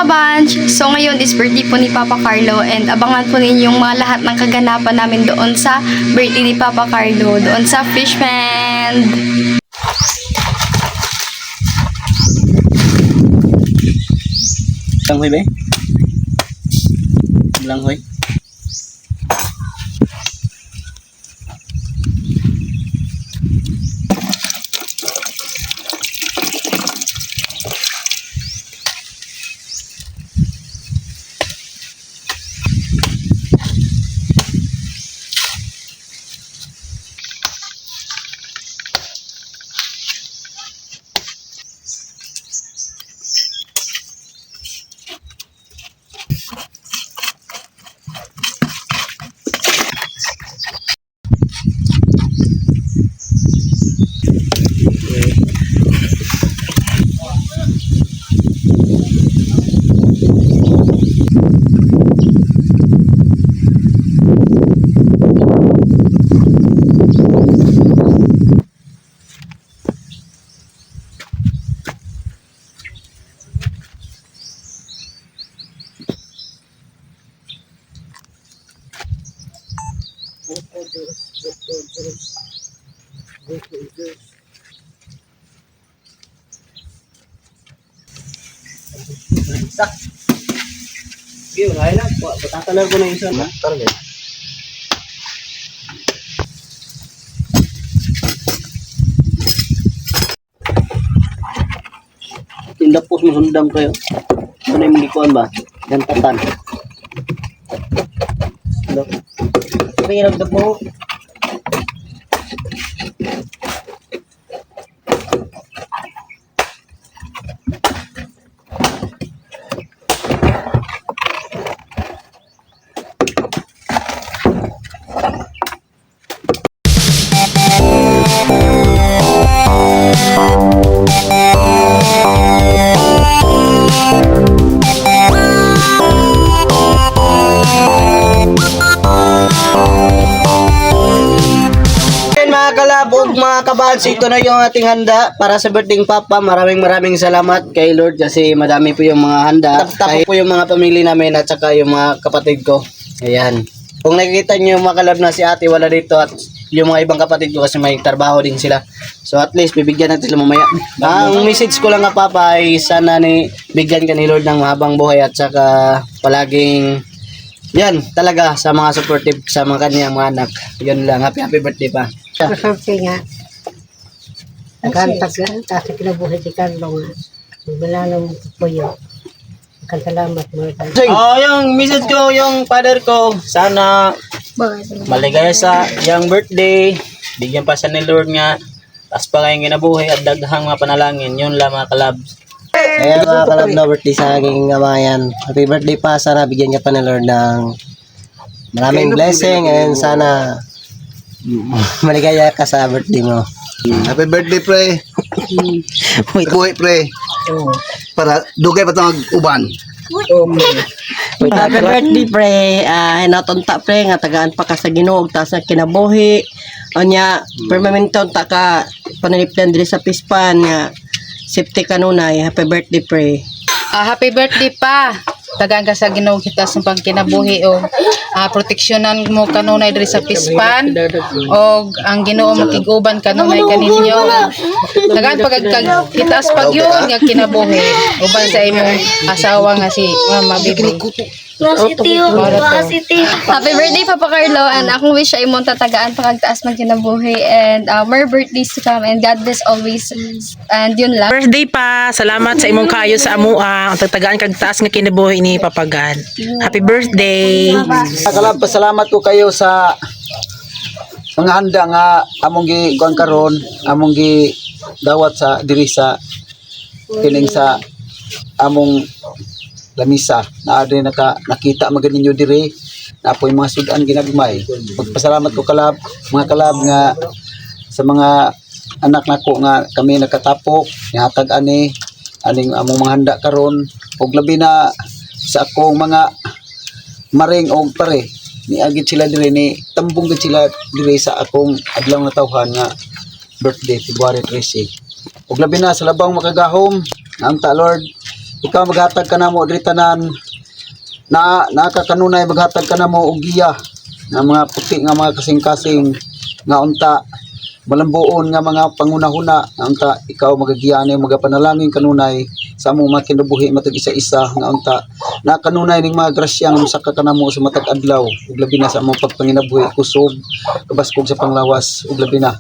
kabanch! So ngayon is birthday po ni Papa Carlo and abangan po ninyo yung mga lahat ng kaganapan namin doon sa birthday ni Papa Carlo, doon sa Fishpond. Langhoy ba? Langhoy. Sak. Yun, ay na. Patatalar ko na yung isa. Talaga. Tindapos mo sundam kayo. Ano yung likuan ba? Gantatan. Hello. Sabi nga nagdapo. Kalabog mga kabals, ito na yung ating handa para sa birthday Papa. Maraming salamat kay Lord kasi madami po yung mga handa. Tapos po yung mga pamilya namin at saka yung mga kapatid ko. Ayan. Kung nakikita nyo yung mga kalab na si ate wala dito at yung mga ibang kapatid ko kasi may trabaho din sila. So at least bibigyan natin sila mamaya. Ang message ko lang nga Papa ay sana bigyan ka ni Lord ng mahabang buhay at saka palaging yan talaga sa mga supportive sa mga kanyang mga anak. Yun lang. Happy birthday pa. Kasi nga, nagkantas lang, kasi kinabuhay si Carlo nga. Wala nang puyo. Salamat mo. Oh, yung message ko, yung father ko, sana maligaya sa yung birthday. Bigyan pa siya ni Lord nga. Tapos pa kayong ginabuhay at daghang mga panalangin. Yun lang mga kalab. Kaya mga kalab na birthday sa aking amayan. Happy birthday pa. Sana bigyan niya pa ni Lord ng maraming blessing and sana maligaya ka sa birthday mo. Happy birthday, pre. Buhay, pre. Para dugay pa itong uban. Happy birthday, pre. Natunta, pre, nga tagaan pa ka sa Ginoo, taas na kinabuhi. O niya, permanentong ta ka panalipdan diri sa Pispan nga safety kanunay. Happy birthday, pre. Happy birthday pa. Tagaan ka sa Ginoo kita sa pagkinabuhi o proteksyonan mo kanunay diri sa Pispan o ang Ginoo makiguban kanunay kaninyo. Tagaan pagkag kitaas pagyon nga kinabuhi uban sa imong asawa nga si Mama Bibi. Happy birthday Papa Carlo and akong wish ay imong tatagaan pagtaas ng kinabuhi and more birthdays to come and God bless always and yun lang. Birthday pa. Salamat sa imong kayo sa amua. Ang tagtagaan kag taas nga kinabuhi ni Papa God. Happy birthday. Kalab, pasalamat ko kayo sa mga handa nga among gi kuan karon, among gi dawat sa diri sa kining sa among lamisa na adi nakita maganinyo diri na po yung mga sudan ginagmay. Magpasalamat ko kalab, mga kalab nga sa mga anak nako nga kami nakatapok nihatag aning among mga handa karon ug labi na sa akong mga maring og pare niagid sila diri ni tambong gid sila diri sa akong adlaw nga tawhan nga birthday February 13. Ug labi na sa labang makagahom nga Lord ikaw maghatag ka na mo diri tanan na nakakanunay maghatag ka na mo og giya nga mga puti nga mga kasing-kasing nga unta malambuon nga mga pangunahuna nga unta ikaw magagiya ni magapanalangin kanunay sa among mga kinabuhi matag isa-isa nga unta na kanunay ning mga grasya nga mosaka ka namo sa matag adlaw ug labi na sa among pagpanginabuhi kusog kabaskog sa panglawas ug labi na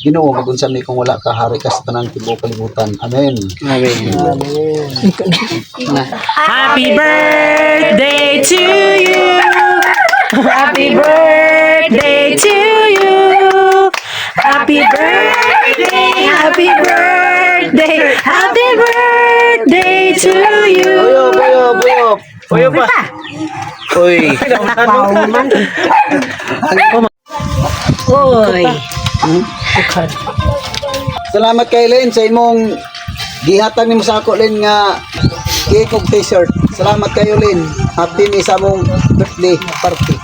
Ginoo magunsan ni kung wala ka hari ka sa tanang tibuok kalibutan. Amen. Amen. Happy birthday to you. Happy birthday to you. Happy birthday, happy birthday, happy birthday to you. Buyop. Puyo pa. Uy. Oy. Salamat kay Len sa imong gihatag nimo sa ako Len nga cake ug t-shirt. Salamat kayo Len. Happy ni sa among birthday party.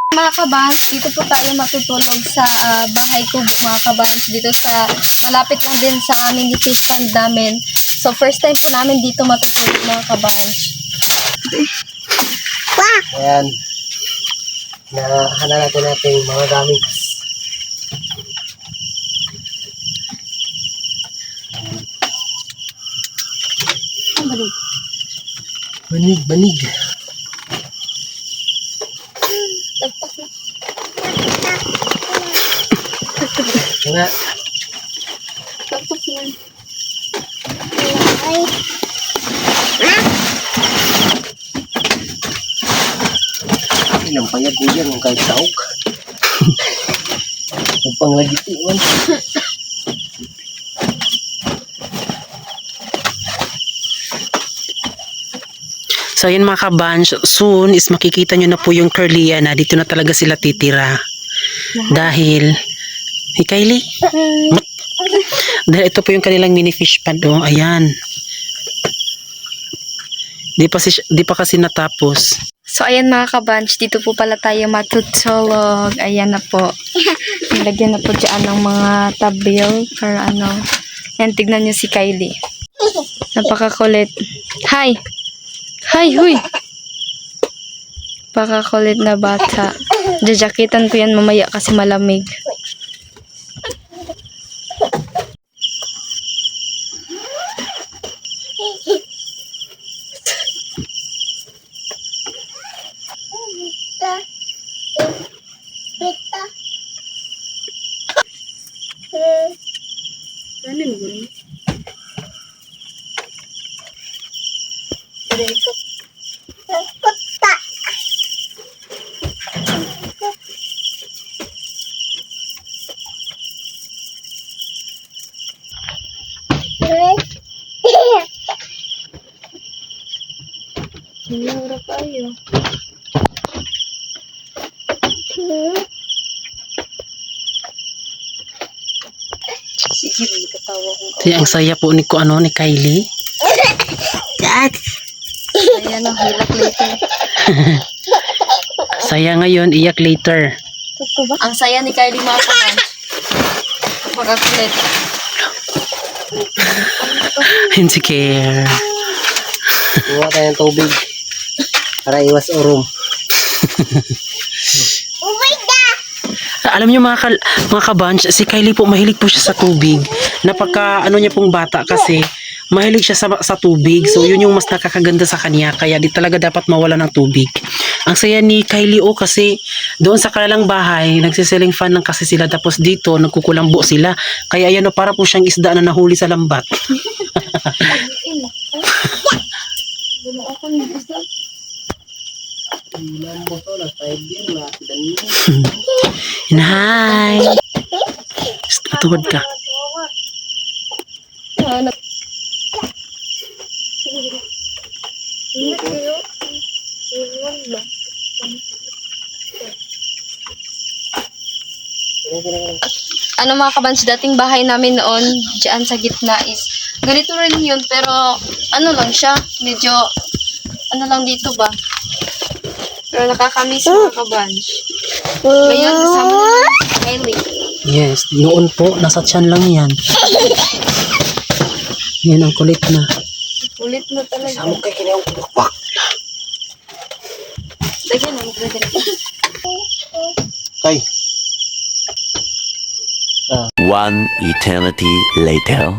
Mga kabans, dito po tayo matutulog sa bahay ko mga kabans. Dito sa, malapit lang din sa amin ni fish pond namin. So first time po namin dito matutulog mga kabans. Ayan. Nahanap natin mga gamit. Banig. Nga. Ilang payag ko dyan ng kahit saog. Pangлагiti man. So yun mga kabanch, soon is makikita nyo na po yung Curlia na dito na talaga sila titira. Dahil, hey Kylie? Dahil ito po yung kanilang mini fish pond. Oh, ayan. Di pa kasi natapos. So ayan mga kabanch, dito po pala tayo matutulog. Ayan na po. Nilagyan na po dyan ng mga tabil para ano. Yan, tignan nyo si Kylie. Napakakulit. Hi! Huy! Napakakulit na bata. Jajakitan ko yan mamaya kasi malamig. Sinura kayo. Sige, katawa ko. Kaya ang saya po ni Kylie. Ayan ang hilak later. Saya ngayon, iyak later. Ang saya ni Kylie mga kaman. Napakakulit. Insecure. Kuha tayo ng tubig. Para iwas urom. Alam niyo mga kabanch, si Kylie po mahilig po siya sa tubig. Napaka ano niya pong bata kasi mahilig siya sa tubig. So yun yung mas nakakaganda sa kanya. Kaya di talaga dapat mawala ng tubig. Ang saya ni Kylie kasi doon sa kanilang bahay, nagsisiling fan lang kasi sila. Tapos dito nagkukulambo sila. Kaya yan para po siyang isda na nahuli sa lambat. Hi! Matuwad ka. Ano mga kabans, dating bahay namin noon, dyan sa gitna is, ganito rin yun, pero ano lang siya, medyo, ano lang dito ba? Pero nakakamiss mga kabans. Ngayon, kasama naman si Kylie. Yes, noon po, nasa tiyan lang yan. Yan ang kulit na. Ulit mo talaga. Amo kay kini ang pakpak. Lagyan na, magdadala. Kay. One eternity later.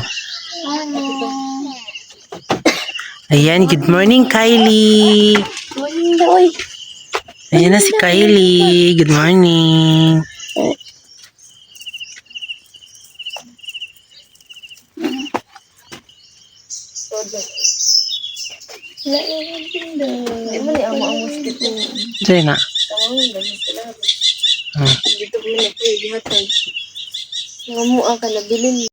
Ayan, good morning, Kylie. Morning daw, oy. Ayan na si Kylie. Good morning. Hindi mo ni amo-amos dito. Diyan na. Dito mo na po, ihatag. Nga mo ka na bilin.